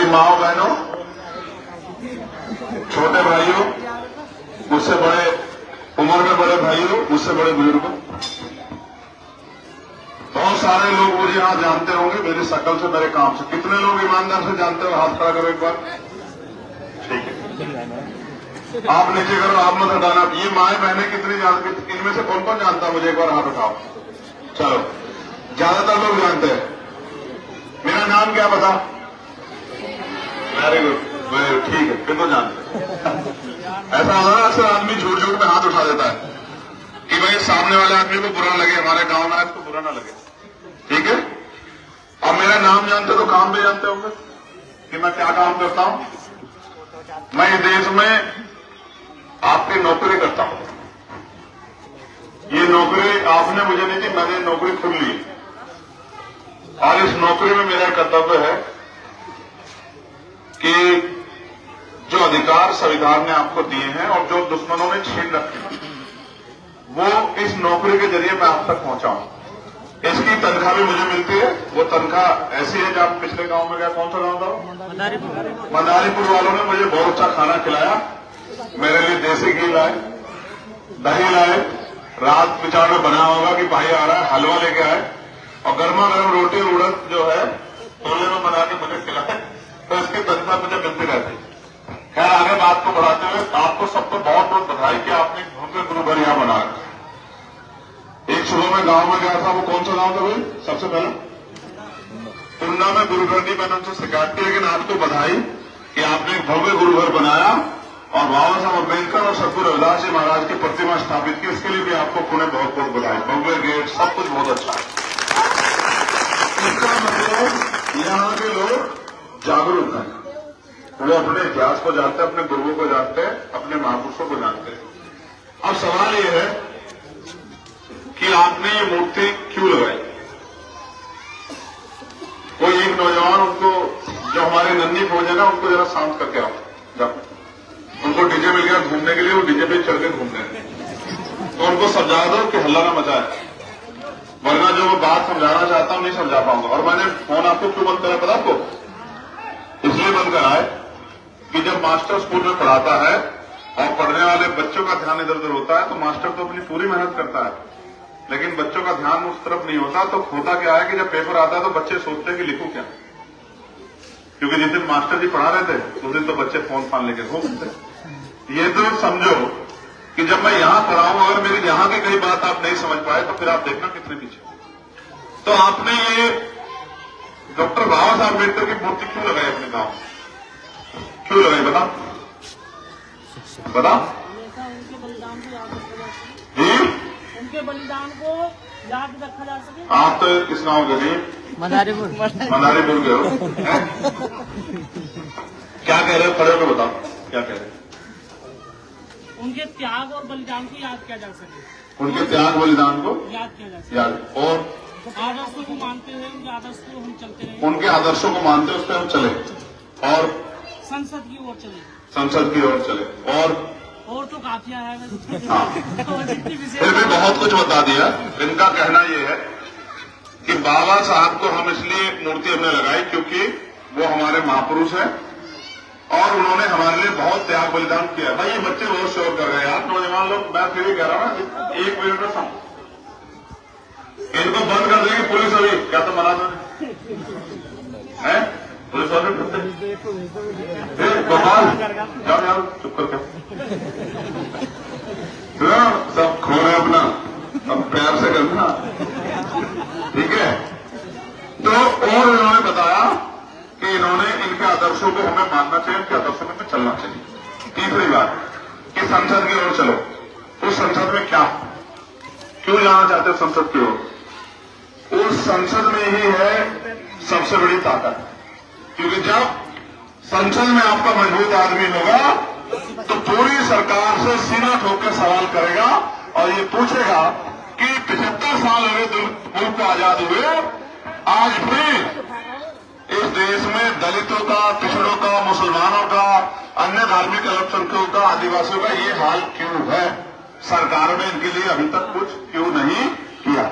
माओ बहनों, छोटे भाइयों, मुझसे बड़े उम्र में बड़े भाइयों, मुझसे बड़े बुजुर्गों, बहुत सारे लोग मुझे यहां जानते होंगे मेरी शक्ल से, मेरे काम से। कितने लोग ईमानदार से जानते हो? हाथ खड़ा करो एक बार। ठीक है, आप नीचे करो, आप मत हटाना। ये माए बहनें कितनी जानती, इनमें से कौन कौन जानता मुझे? एक बार हाथ उठाओ। चलो, ज्यादातर लोग जानते हैं। मेरा नाम क्या पता? वेरी गुड, ठीक है, फिर तो जानते हैं। ऐसा होता है अक्सर आदमी झूठ झूठ में हाथ उठा देता है कि भाई सामने वाले आदमी को बुरा लगे, हमारे गांव में आज को बुरा ना लगे। ठीक है, और मेरा नाम जानते तो काम भी जानते होंगे कि मैं क्या काम करता हूं। मैं इस देश में आपकी नौकरी करता हूं। ये नौकरी आपने मुझे नहीं दी, मैंने नौकरी खुद ली, और इस नौकरी में मेरा कर्तव्य है कि जो अधिकार संविधान ने आपको दिए हैं और जो दुश्मनों ने छीन रखे हैं, वो इस नौकरी के जरिए मैं आप तक पहुंचाऊं। इसकी तनख्वाह भी मुझे मिलती है। वो तनख्वाह ऐसी है, जब पिछले गांव में गया, कौन सा गांव था? मदारीपुर वालों ने मुझे बहुत अच्छा खाना खिलाया। मेरे लिए देसी घी लाए, दही लाए, रात विचार में बना होगा कि भाई आ रहा है, हलवा लेके आए, और गर्मा गर्म रोटी उड़द जो है तोले में बना के मुझे खिलाए। तो इसकी तनख्वाह मुझे मिलती रहती। खैर, आगे बात को बढ़ाते हुए आपको सबको बहुत बहुत बधाई कि आपने भव्य गुरुघर यहां बना रखा। एक सुबह में गांव में गया था, वो कौन सा गांव था भाई? सबसे पहले टुंडा में गुरुघर नहीं, मैंने उनसे शिकायत की, लेकिन आपको बधाई कि आपने एक भव्य गुरुघर बनाया और बाबा साहब अम्बेडकर और सतगुरु रविदास जी महाराज की प्रतिमा स्थापित की। इसके लिए भी आपको पुनः बहुत बहुत बधाई। भव्य गेट, सब कुछ बहुत अच्छा है। इसका मतलब यहाँ के लोग जागरूक हैं, वो अपने इतिहास को जानते हैं, अपने गुरुओं को जानते हैं, अपने महापुरुषों को जानते हैं। अब सवाल ये है कि आपने ये मूर्ति क्यों लगाई? कोई एक नौजवान, उनको जो हमारे नंदी फौज है ना, उनको जरा शांत करके आओ। उनको डीजे मिल गया घूमने के लिए, वो डीजे पे चढ़ के घूम रहे हैं, तो उनको समझा दो कि हल्ला ना मचाए, वरना जो मैं बात समझाना चाहता हूं नहीं समझा पाऊंगा। और मैंने फोन आपको क्यों बंद करा पता आपको? इसलिए बंद करा है कि जब मास्टर स्कूल में पढ़ाता है और पढ़ने वाले बच्चों का ध्यान इधर उधर होता है, तो मास्टर तो अपनी पूरी मेहनत करता है, लेकिन बच्चों का ध्यान उस तरफ नहीं होता। तो होता क्या है कि जब पेपर आता है तो बच्चे सोचते हैं कि लिखूं क्या, क्योंकि जिस दिन मास्टर जी पढ़ा रहे थे उस दिन तो बच्चे फोन फान लेके घूमते। ये तो समझो कि जब मैं यहां पढ़ाऊं, अगर मेरी यहां की कई बात आप नहीं समझ पाए तो फिर आप देखना कितने पीछे। तो आपने ये डॉक्टर बाबा साहब अम्बेडकर की मूर्ति क्यों लगाई अपने गांव? क्यों लगाई बता? उनके बलिदान को याद रखा जा सके। आप तो किस गांव के लिए? मदारीपुर के हो। क्या कह रहे हो? खड़े होकर बताओ क्या कह रहे हैं। उनके त्याग और बलिदान को याद किया जा सके। उनके त्याग बलिदान को याद किया जा सके। याद, और आदर्शों को मानते हुए उनके आदर्श को हम चलते रहे। उनके आदर्शों को मानते हुए उस पर हम चले, और संसद की ओर चले। संसद की ओर चले, और तो काफिया है। फिर भी बहुत कुछ बता दिया। इनका कहना यह है कि बाबा साहब को हम इसलिए मूर्ति हमने लगाई क्योंकि वो हमारे महापुरुष हैं और उन्होंने हमारे लिए बहुत त्याग बलिदान किया। भाई ये बच्चे बहुत शोर कर रहे हैं यार, नौजवान लोग। मैं फिर भी कह रहा हूँ ना, एक मिनट में समझ, इनको बंद कर देगी पुलिस अभी। क्या तो मना दो है पुलिस वाले गोपाल, जाओ जाओ चुप करके। सब खो रहे अपना, अब प्यार से करना, ठीक है। तो और इन्होंने बताया कि इन्होंने इनके आदर्शों को हमें मानना चाहिए, इनके आदर्शों में चलना चाहिए। तीसरी बात कि संसद की ओर चलो। उस संसद में क्या, क्यों जाना चाहते हो संसद की ओर? उस संसद में ही है सबसे बड़ी ताकत, क्योंकि जब संसद में आपका मजबूत आदमी होगा तो पूरी सरकार से सीना ठोक कर सवाल करेगा और ये पूछेगा कि 75 साल हो गए मुल्क को आजाद हुए, आज भी इस देश में दलितों का, पिछड़ों का, मुसलमानों का, अन्य धार्मिक अल्पसंख्यकों का, आदिवासियों का ये हाल क्यों है? सरकार ने इनके लिए अभी तक कुछ क्यों नहीं किया?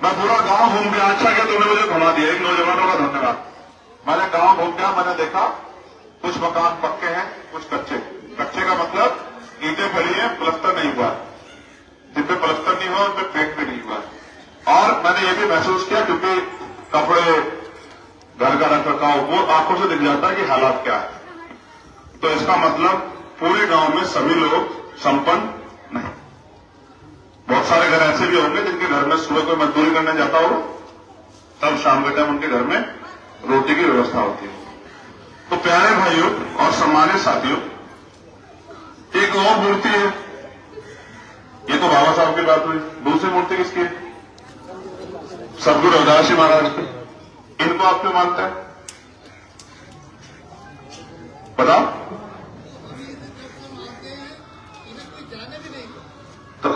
मैं पूरा गांव घूम गया। अच्छा क्या तुमने मुझे घुमा दिया। एक नौजवानों का धन्यवाद। मैंने गांव घूम गया, मैंने देखा कुछ मकान पक्के हैं, कुछ कच्चे। कच्चे का मतलब ईंटें पड़ी हैं, प्लस्तर नहीं हुआ, जिन पे प्लस्तर नहीं हुआ उन पे पेंट भी नहीं हुआ। और मैंने ये भी महसूस किया, क्योंकि कपड़े, घर का रख रखाव, वो आंखों से दिख जाता है कि हालात क्या है। तो इसका मतलब पूरे गांव में सभी लोग संपन्न नहीं। बहुत सारे घर ऐसे भी होंगे जिनके घर में सुबह कोई मजदूरी करने जाता हो, तब शाम के टाइम उनके घर में रोटी की व्यवस्था होती है। तो प्यारे भाइयों और सम्मानित साथियों, एक और मूर्ति है, ये तो बाबा साहब की बात हुई। दूसरी मूर्ति किसकी है? सदगुरु रविदास जी महाराज की। इनको आप क्यों मानते हैं, बताओ? तो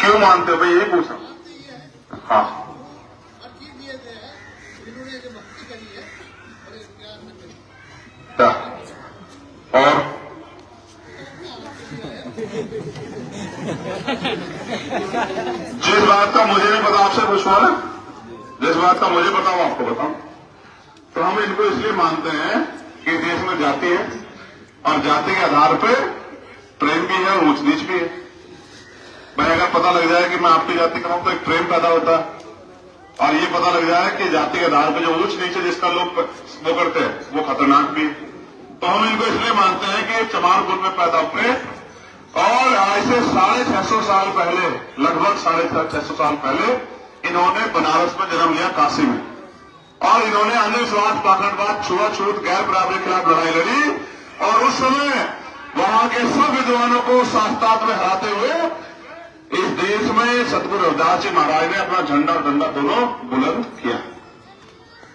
क्यों मानते हो भाई, यही पूछा। हाँ, और जिस बात का मुझे नहीं पता आपसे पूछवा ना, जिस बात का मुझे पता वो आपको बताऊं। तो हम इनको इसलिए मानते हैं कि देश में जाति है, और जाति के आधार पे प्रेम भी है और ऊंच नीच भी है। भाई अगर पता लग जाए कि मैं आपकी जाति का हूं तो एक प्रेम पैदा होता है, और ये पता लग जाए कि जाति के आधार पर जो ऊंच नीचे जिसका लोग वो करते हैं वो खतरनाक भी। तो हम इनको इसलिए मानते हैं कि चमारपुर में पैदा हुए, और आज से 650 साल पहले, लगभग 650 साल पहले इन्होंने बनारस में जन्म लिया, काशी में। और इन्होंने अंधविश्वास, पाखंडवाद, छुआछूत, गैर बराबरी के खिलाफ लड़ाई लड़ी, और उस समय वहां के सब विद्वानों को शास्त्रार्थ में हराते हुए इस देश में सतगुरु रविदास जी महाराज ने अपना झंडा और डंडा दोनों बुलंद किया।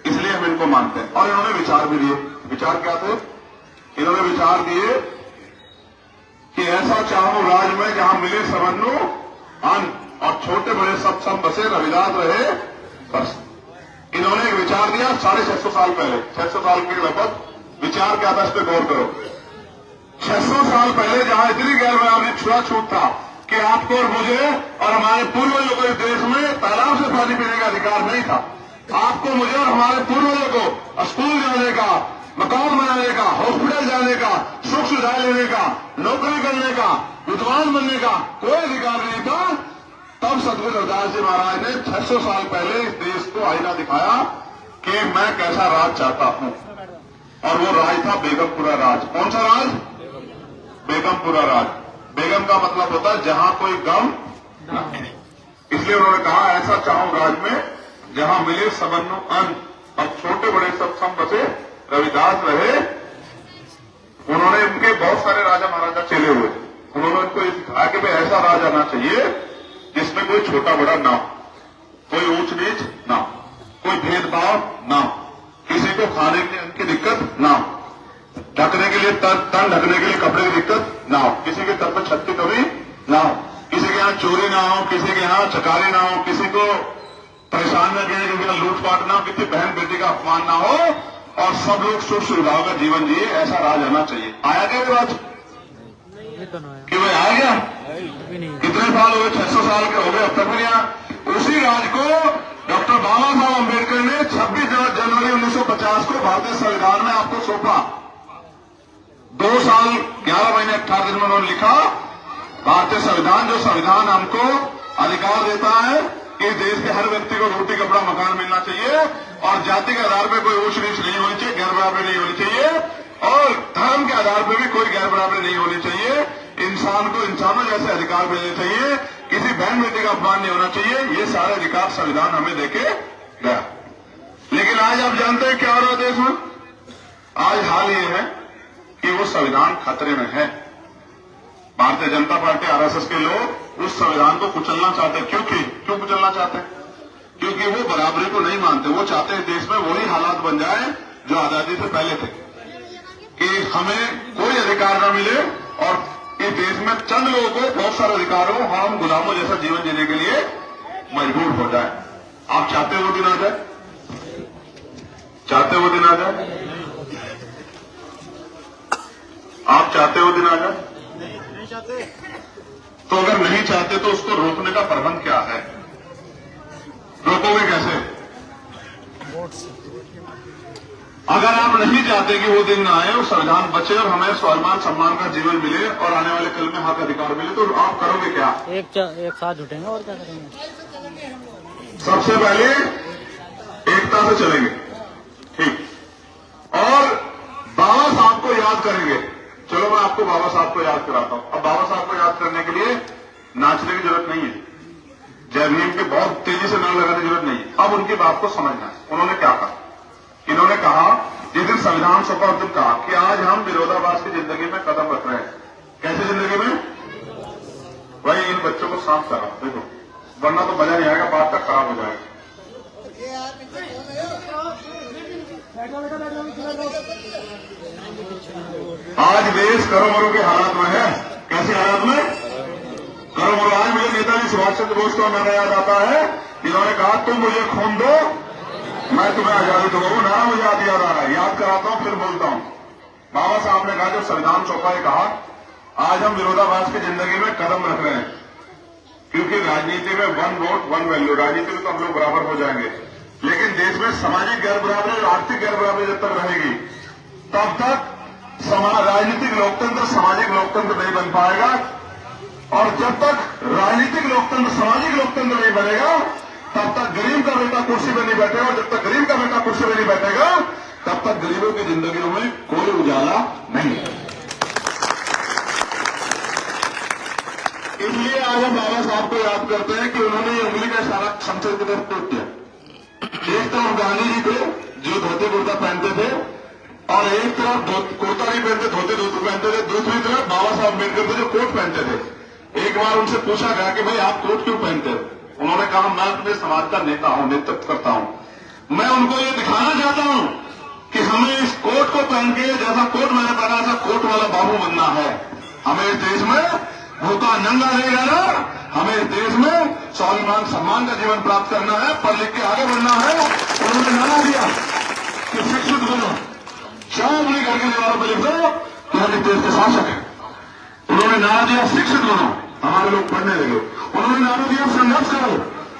इसलिए हम इनको मानते हैं। और इन्होंने विचार भी दिए। विचार क्या थे? इन्होंने विचार दिए कि ऐसा चाहो राज में जहां मिले समन्नु अन्न, और छोटे बड़े सब सम बसे रविदास रहे बस। इन्होंने एक विचार दिया 650 साल पहले, 600 साल के लगभग। विचार क्या था, इस पर गौर करो। 600 साल पहले जहां इतनी गैर बराबरी, छुआछूत था कि आपको और मुझे और हमारे पूर्वजों को इस देश में तालाब से पानी पीने का अधिकार नहीं था। आपको, मुझे और हमारे पूर्वजों को स्कूल जाने का, मकान बनाने का, हॉस्पिटल जाने का, सुख सुविधाएं लेने का, नौकरी करने का, विद्वान बनने का कोई अधिकार नहीं था। तब सतगुरु रविदास जी महाराज ने 600 साल पहले इस देश को आईना दिखाया कि मैं कैसा राज चाहता हूं, और वो राज था बेगमपुरा राज। कौन सा राज? बेगमपुरा राज। बेगम का मतलब होता है जहां कोई गम न है। इसलिए उन्होंने कहा ऐसा चाहूं राज में जहां मिले समन्नु अन्न, और छोटे बड़े सब सम बसे रविदास रहे। उन्होंने उनके बहुत सारे राजा महाराजा चले हुए, उन्होंने उनको ये सिखाया कि भाई ऐसा राज आना चाहिए जिसमें कोई छोटा बड़ा ना हो, कोई ऊंच नीच ना हो, कोई भेदभाव ना हो, किसी को खाने की दिक्कत ना हो, ढकने के लिए तन ढकने के लिए कपड़े की दिक्कत ना हो, किसी के तन पर छत की कमी ना हो, किसी के यहाँ चोरी ना हो, किसी के यहाँ चकारी ना हो, किसी को परेशान न किया, किसी का लूटपाट ना हो, किसी बहन बेटी का अपमान ना हो, और सब लोग सुख सुविधाओं का जीवन जिए। ऐसा राज आना चाहिए। आया क्या राज? कि भाई आ गया? कितने साल हो गए? 600 साल के हो गए, अब तक भी नहीं। उसी राज को डॉक्टर बाबा साहब अम्बेडकर ने 26 जनवरी 1950 को भारतीय संविधान में आपको सौंपा। 2 साल 11 महीने 18 दिन में उन्होंने लिखा, भारतीय संविधान, जो संविधान हमको अधिकार देता है कि देश के हर व्यक्ति को रोटी, कपड़ा, मकान मिलना चाहिए, और जाति के आधार पर कोई ऊंच नीच नहीं होनी चाहिए, गैर बराबरी नहीं होनी चाहिए, और धर्म के आधार पर भी कोई गैर बराबरी नहीं होनी चाहिए। इंसान को इंसानों जैसे अधिकार मिलने चाहिए, किसी बहन बेटी का अपमान नहीं होना चाहिए। ये सारे अधिकार संविधान हमें देके गया। लेकिन आज आप जानते हैं क्या हो रहा है देश में? आज हाल ये है कि वो संविधान खतरे में है। भारतीय जनता पार्टी, आरएसएस के लोग उस संविधान को कुचलना चाहते हैं। क्यों कुचलना चाहते हैं? क्योंकि वो बराबरी को नहीं मानते। वो चाहते हैं देश में वही हालात बन जाए जो आजादी से पहले थे, कि हमें कोई अधिकार न मिले और इस देश में चंद लोगों को बहुत सारे अधिकार हो, हम गुलामों जैसा जीवन जीने के लिए मजबूर हो जाए। आप चाहते वो दिन आ जाए? चाहते वो दिन आ जाए? आप चाहते वो दिन आ जाए? नहीं चाहते। तो अगर नहीं चाहते तो उसको रोकने का प्रबंध क्या है? रोकोगे कैसे? अगर आप नहीं चाहते कि वो दिन ना आए और संविधान बचे और हमें स्वाभिमान सम्मान का जीवन मिले और आने वाले कल में हक अधिकार मिले, तो आप करोगे क्या? एक साथ जुटेंगे और क्या करेंगे? सबसे पहले एकता से चलेंगे, ठीक, और बाबा साहब को याद करेंगे। चलो मैं आपको बाबा साहब को याद कराता हूं। अब बाबा साहब को याद करने के लिए नाचने की जरूरत नहीं है, जय भीम के बहुत तेजी से नाम लगाने की जरूरत नहीं है। अब उनकी बात को समझना है। उन्होंने क्या कहा? इन्होंने कहा, जिस दिन संविधान सभा उस दिन कहा कि आज हम विरोधाभास की जिंदगी में कदम रख रहे हैं। कैसे जिंदगी में? भाई इन बच्चों को साफ करा देखो, वरना तो मजा नहीं आएगा, बात तक खराब हो जाएगा। आज देश करो मरो के हालात में है। कैसे हालात में? करो मरो। आज मुझे नेताजी सुभाष चंद्र बोस का नारा याद आता है। इन्होंने कहा, तुम मुझे खून दो, मैं तुम्हें आजादी दूंगा। वो नारा मुझे याद आ रहा है, याद कराता हूं फिर बोलता हूं। बाबा साहब ने कहा, जब संविधान चौपाई कहा, आज हम विरोधाभास की जिंदगी में कदम रख रहे हैं, क्योंकि राजनीति में वन वोट वन वैल्यू, राजनीति में तो हम लोग बराबर हो जाएंगे, लेकिन देश में सामाजिक गैर बराबरी और आर्थिक गैर बराबरी जब तक रहेगी, तब तक राजनीतिक लोकतंत्र सामाजिक लोकतंत्र नहीं बन पाएगा। और जब तक राजनीतिक लोकतंत्र सामाजिक लोकतंत्र नहीं बनेगा, तब तक गरीब का बेटा कुर्सी पर नहीं बैठेगा। और जब तक गरीब का बेटा कुर्सी पर नहीं बैठेगा, तब तक गरीबों की जिंदगियों में कोई उजाला नहीं है। इसलिए आज हम बाबा साहब को याद करते हैं कि उन्होंने उंगली का इशारा संसद की तरफ टूट दिया। एक तरफ गांधी जी थे जो धोती कुर्ता पहनते थे, और एक तरफ कुर्ता नहीं पहनते, धोती पहनते थे। दूसरी तरफ बाबा साहब अम्बेडकर थे जो कोट पहनते थे। एक बार उनसे पूछा गया कि भाई आप कोट क्यों पहनते हो? उन्होंने कहा, मैं अपने समाज का नेता हूं, नेतृत्व करता हूं। मैं उनको ये दिखाना चाहता हूं कि हमें इस कोट को पहन के, जैसा कोट मैंने पहना था, कोट वाला बाबू बनना है। हमें इस देश में भूखा नंगा नहीं रहना, हमें इस देश में स्वाभिमान सम्मान का जीवन प्राप्त करना है, पढ़ लिख के आगे बढ़ना है। उन्होंने नारा दिया कि शिक्षित बनो, चाहे अपने घर की दीवारों पर लिख दो कि हम इस देश के शासक हैं। उन्होंने नारा दिया शिक्षित बनो, हमारे लोग पढ़ने लगे। उन्होंने नारा दिया संघर्ष करो,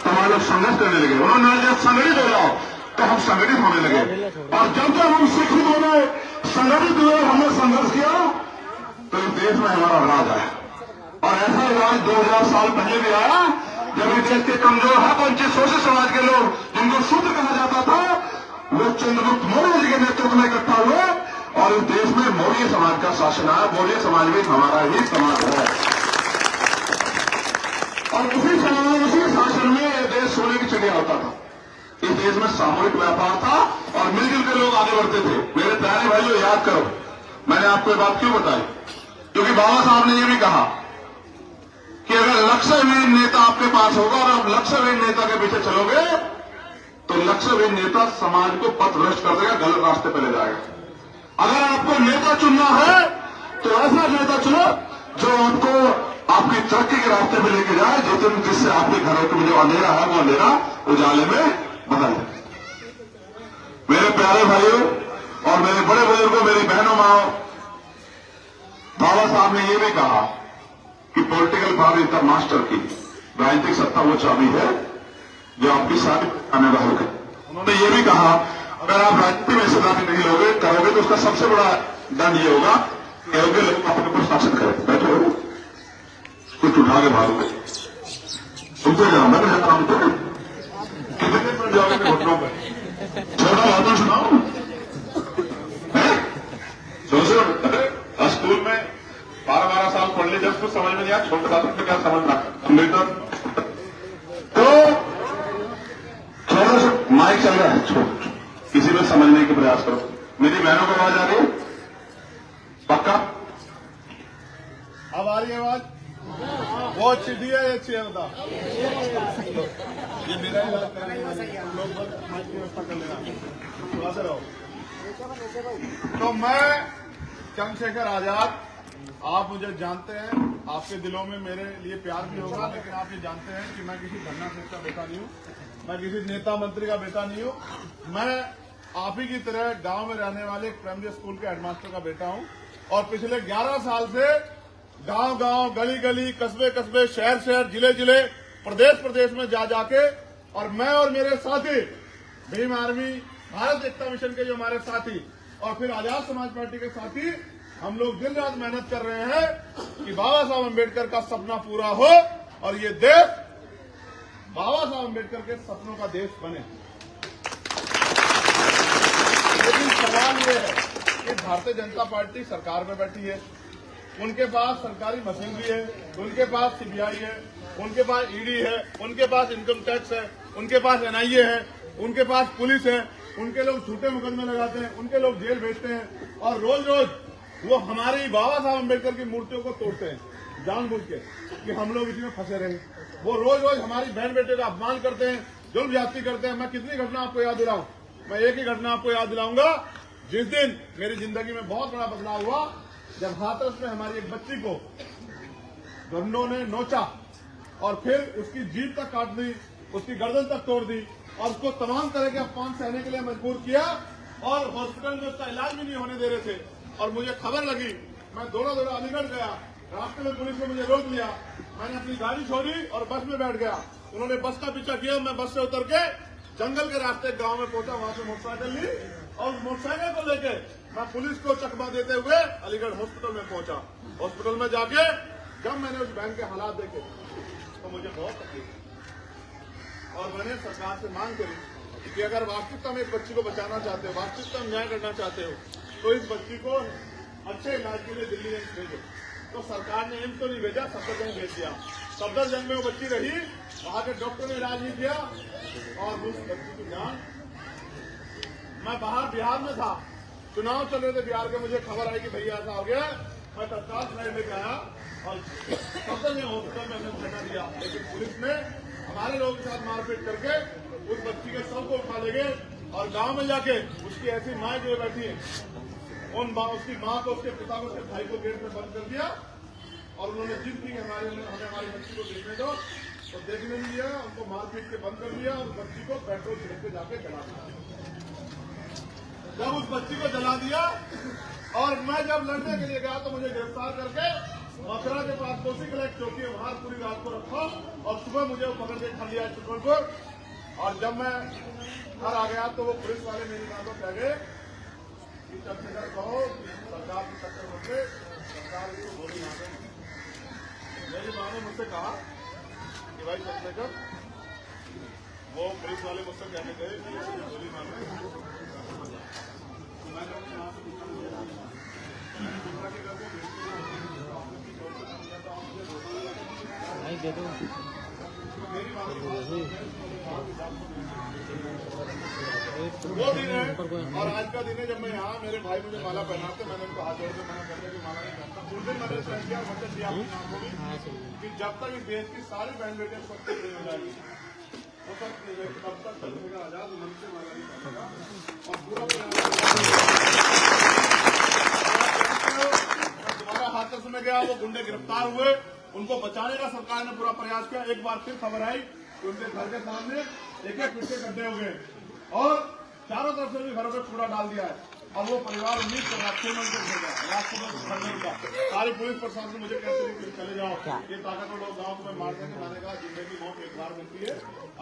तो हमारे लोग संघर्ष करने लगे। उन्होंने नारा दिया संगठित हो जाओ, तो हम संगठित होने लगे। और जब तक हम शिक्षित हो गए, संगठित हुए, हमने संघर्ष किया, तो इस देश में हमारा राज आया। और ऐसा राज 2000 साल पहले भी आया, जब इस देश के कमजोर हक वंचित शोषित समाज के लोग, जिनको शूद्र कहा जाता था, वो चंद्रगुप्त मौर्य जी के नेतृत्व में इकट्ठा हुए और इस देश में मौर्य समाज का शासन आया। मौर्य समाज भी हमारा ही समाज है, और उसी समाज, उसी शासन में यह देश सोने की चिड़िया होता था। इस देश में सामूहिक व्यापार था और मिलजुल के लोग आगे बढ़ते थे। मेरे प्यारे भाइयों, याद करो, मैंने आपको ये बात क्यों बताई? क्योंकि बाबा साहब ने यह भी कहा कि अगर लक्ष्यहीन नेता आपके पास होगा और आप लक्ष्यहीन नेता के पीछे चलोगे, तो लक्ष्यहीन नेता समाज को पथ भ्रष्ट कर देगा, गलत रास्ते पर ले जाएगा। अगर आपको नेता चुनना है, तो ऐसा नेता चुनो जो आपको आपकी तरक्की के रास्ते में लेके जाए, जिससे आपके घरों के जो अंधेरा है वो अंधेरा उजाले में बदल जाए। मेरे प्यारे भाइयों और मेरे बड़े बुजुर्गों, मेरी बहनों, माओ, बाबा साहब ने यह भी कहा कि political power is the master की, राजनीतिक सत्ता वो चाबी है जो आपकी सारी आने वाली है। उन्होंने ये भी कहा, अगर आप राजनीति में हिस्सेदारी नहीं लोगे करोगे, तो उसका सबसे बड़ा दंड ये होगा कि योग्य लोग आपके ऊपर शासन करें। बैठे हो, कुछ उठा के भागोगे, सुनते जाओ, मैं जा रहा हूं, तो कितने दिन पर जाओगे घुटनों पर? छोटा बातों सुनाओ, सोचो स्कूल में 12-12 साल पढ़ ली, जब कुछ समझ में नहीं आया, छोटे बातों में क्या समझना। कंप्यूटर तो थोड़ा सा माइक चल रहा है, छोड़, किसी में समझने की प्रयास करो। मेरी बहनों को आवाज आ रही है? पक्का अब आ रही है आवाज? बहुत चिट्ठी है, अच्छी है, बता। ये मेरा ही बात है, लोग माइक की व्यवस्था कर लेना, थोड़ा सा रहो। तो मैं चंद्रशेखर आजाद, आप मुझे जानते हैं, आपके दिलों में मेरे लिए प्यार भी होगा, लेकिन आप ये जानते हैं कि मैं किसी धन्ना सेठ का बेटा नहीं हूँ, मैं किसी नेता मंत्री का बेटा नहीं हूँ। मैं आप ही की तरह गांव में रहने वाले एक प्राइमरी स्कूल के हेडमास्टर का बेटा हूँ, और पिछले 11 साल से गांव-गांव, गली-गली, कस्बे-कस्बे, शहर-शहर, जिले-जिले, प्रदेश-प्रदेश में जा जाके, और मैं और मेरे साथी भीम आर्मी, भारत एकता मिशन के जो हमारे साथी और फिर आजाद समाज पार्टी के साथी, हम लोग दिन रात मेहनत कर रहे हैं कि बाबा साहब अम्बेडकर का सपना पूरा हो और ये देश बाबा साहब अम्बेडकर के सपनों का देश बने। लेकिन सवाल ये है कि भारतीय जनता पार्टी सरकार में बैठी है, उनके पास सरकारी मशीनरी है, उनके पास सीबीआई है, उनके पास ईडी है, उनके पास इनकम टैक्स है, उनके पास एनआईए है, उनके पास पुलिस है, उनके लोग झूठे मुकदमे लगाते हैं, उनके लोग जेल भेजते हैं और रोज रोज वो हमारी बाबा साहब अम्बेडकर की मूर्तियों को तोड़ते हैं जानबूझ के कि हम लोग इसमें फंसे रहे। वो रोज रोज हमारी बहन बेटे का अपमान करते हैं, जुल्म ज्यादती करते हैं। मैं कितनी घटना आपको याद दिलाऊं? मैं एक ही घटना आपको याद दिलाऊंगा। जिस दिन मेरी जिंदगी में बहुत बड़ा बदलाव हुआ, जब हाथरस में हमारी एक बच्ची को गंडों ने नोचा और फिर उसकी जीभ तक काट दी, उसकी गर्दन तक तोड़ दी और उसको तमाम तरह के अपमान सहने के लिए मजबूर किया और हॉस्पिटल में उसका इलाज भी नहीं होने दे रहे थे। और मुझे खबर लगी, मैं दौड़ा अलीगढ़ गया, रास्ते में पुलिस ने मुझे रोक लिया, मैंने अपनी गाड़ी छोड़ी और बस में बैठ गया। उन्होंने बस का पीछा किया, मैं बस से उतर के जंगल के रास्ते गांव में पहुंचा, वहां से मोटरसाइकिल ली और मोटरसाइकिल को लेके मैं पुलिस को चकमा देते हुए अलीगढ़ हॉस्पिटल में पहुंचा। हॉस्पिटल में जाके जब मैंने उस बहन के हालात देखे तो मुझे बहुत तकलीफ और मैंने सरकार से मांग करी कि अगर वास्तविकता में इस बच्ची को बचाना चाहते हो, वास्तविकता में न्याय करना चाहते हो, तो इस बच्ची को अच्छे इलाज के लिए दिल्ली एम्स भेजो। तो सरकार ने एम्स तो नहीं भेजा, सफदरजंग भेज दिया। सफदरजंग में वो बच्ची रही, वहां के डॉक्टर ने इलाज नहीं किया और उस बच्ची की जान। मैं बाहर बिहार में था, चुनाव चल रहे थे बिहार के, मुझे खबर आई कि भैया ऐसा हो गया। मैं तत्काल फ्लाइट लेके आया और सफदरजंग हॉस्पिटल में हमने धरना दिया, लेकिन पुलिस ने हमारे लोगों के साथ मारपीट करके उस बच्ची के शव को उठा ले गए और गांव में जाके उसकी ऐसी माँ जो बैठी है, उसकी माँ को, उसके पिता को, उसके भाई को गेट में बंद कर दिया और उन्होंने जिद की हमें हमारी बच्ची को देखने दो, तो देखने नहीं दिया, उनको मारपीट के बंद कर दिया और बच्ची को पेट्रोल छिड़क के जाके जला दिया। जब उस बच्ची को जला दिया और मैं जब लड़ने के लिए गया तो मुझे गिरफ्तार करके मथुरा के पास कोसी कलेक्ट चौकी है, वहां पूरी रात को रखा और सुबह मुझे वो पकड़ के खा लिया शुक्रवार को। और जब मैं घर आ गया तो वो पुलिस वाले मेरी बात को कह गए कि चंद्रशेखर कहो सरकार की टक्कर मुझे, सरकार को गोली मारे। मेरी माँ ने मुझसे कहा कि भाई चंद्रशेखर, वो पुलिस वाले मुझसे कहने गए कि गोली मारे। नहीं दे दो। वो दिन है और आज का दिन है जब मैं यहाँ, मेरे भाई मुझे माला पहनाते, मैंने उनको हाथ जोड़ के मना करते कि माला नहीं पहनता। उस दिन मैंने तय किया, वचन दिया अपनी नाम को भी कि जब तक इस देश की सारी बहन बेटे सबसे नहीं हो जाएगी तब तक चंद्रशेखर आजाद मन से माला नहीं पहनेगा और पूरा दोबारा हाथरस में गया, वो गुंडे गिरफ्तार हुए, उनको बचाने का सरकार ने पूरा प्रयास किया। एक बार फिर खबर आई कि उनके घर के सामने एक एक फिर से गड्ढे हो गए और चारों तरफ से भी घरों में कूड़ा डाल दिया है और वो परिवार उम्मीद कर रहा सारी पुलिस प्रशासन मुझे कहते हैं कि चले जाओ, ये ताकतवर लोग गाँव को मार देंगे। मैंने कहा जिंदगी मौत एक बार मिलती है,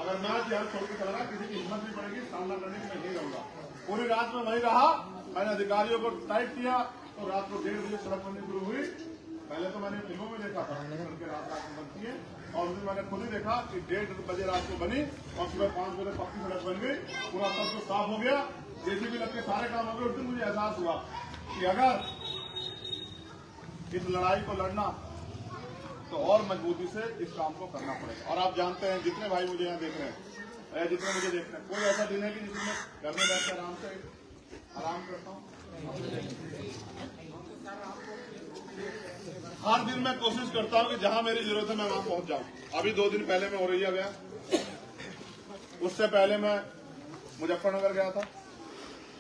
अगर मैं आज यहाँ छोड़ के चला रहा, किसी की हिम्मत नहीं पड़ेगी, सामना करने की मैं नहीं रहूंगा। पूरी रात में वही रहा, मैंने अधिकारियों को टाइट किया तो रात को 1:30 बजे सड़क बननी शुरू हुई। पहले तो मैंने फिल्मों में देखा था उनके रात बनती है और उस दिन मैंने खुद ही देखा कि 1:30 बजे रात को बनी और सुबह 5 बजे पक्की सड़क बन गई, पूरा सब कुछ साफ हो गया, जेसीबी लग के सारे काम हो गए। उस दिन मुझे एहसास हुआ कि अगर इस लड़ाई को लड़ना तो और मजबूती से इस काम को करना पड़ेगा। और आप जानते हैं जितने भाई मुझे यहाँ देख रहे हैं, जितने मुझे देख रहे हैं, कोई ऐसा दिन है कि जिसमें घर में बैठ कर आराम करता हूँ। हर दिन मैं कोशिश करता हूँ कि जहां मेरी जरूरत है मैं वहां पहुंच जाऊं। अभी 2 दिन पहले मैं औरैया गया, उससे पहले मैं मुजफ्फरनगर गया था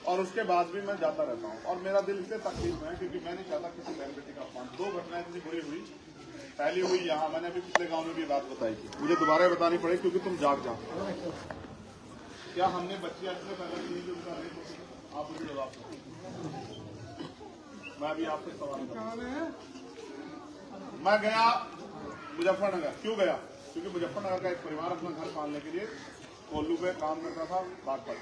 और उसके बाद भी मैं जाता रहता हूं। और मेरा दिल इससे तकलीफ में है क्योंकि मैं नहीं चाहता किसी बहन बेटी का अपमान। 2 घटनाएं इतनी बुरी हुई, पहली हुई यहाँ, मैंने अभी पिछले गांव में भी बात बताई थी, मुझे दोबारा बतानी पड़ेगी क्योंकि तुम जाग जाओ। क्या हमने बच्ची अपने पहले जो उनका रेप, आप मुझे जवाब दो। मैं अभी आपसे सवाल, मैं गया मुजफ्फरनगर। क्यों गया? क्योंकि मुजफ्फरनगर का एक परिवार अपना घर पालने के लिए कोल्लू पे काम करता था बागपत।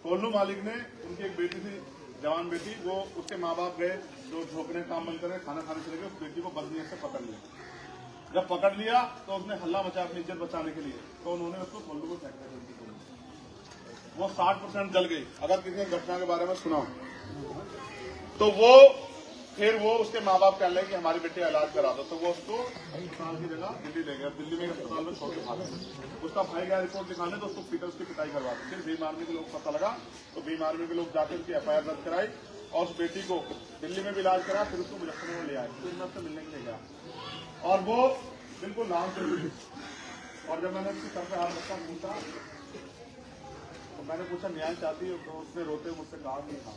कोल्लू मालिक ने, उनकी एक बेटी थी, जवान बेटी, वो उसके माँ बाप गए जो झोंकने काम बंद करे, खाना खाने चले गए, उस बेटी को बदनीयत से पकड़ लिया। जब पकड़ लिया तो उसने हल्ला मचा अपनी इज्जत बचाने के लिए, तो उन्होंने उसको कोल्लू को फेंक दिया। वो 60% जल गई। अगर किसी ने घटना के बारे में सुना तो वो फिर वो उसके माँ बाप कहने लगे कि हमारी बेटी का इलाज करा दो, तो वो उसको 20 साल की जगह दिल्ली ले गया। दिल्ली में एक अस्पताल में छोड़ के भाग गए। उसका भाई गया रिपोर्ट दिखाने, तो उसको पीटर उसकी पिटाई करवा दी। फिर भीम आर्मी के लोग पता लगा, तो भीम आर्मी के लोग जाकर उसकी FIR दर्ज कराई और उस बेटी को दिल्ली में भी इलाज करा, फिर उसको मुजफ्फरनगर में ले आए। फिर मैं उससे मिलने के लिए गया और वो बिल्कुल लाल से हुई। और जब मैंने उसकी सर पे हाथ रखा पूछा, तो मैंने पूछा न्याय चाहती है, तो उसने रोते हुए मुझसे कहा नहीं था।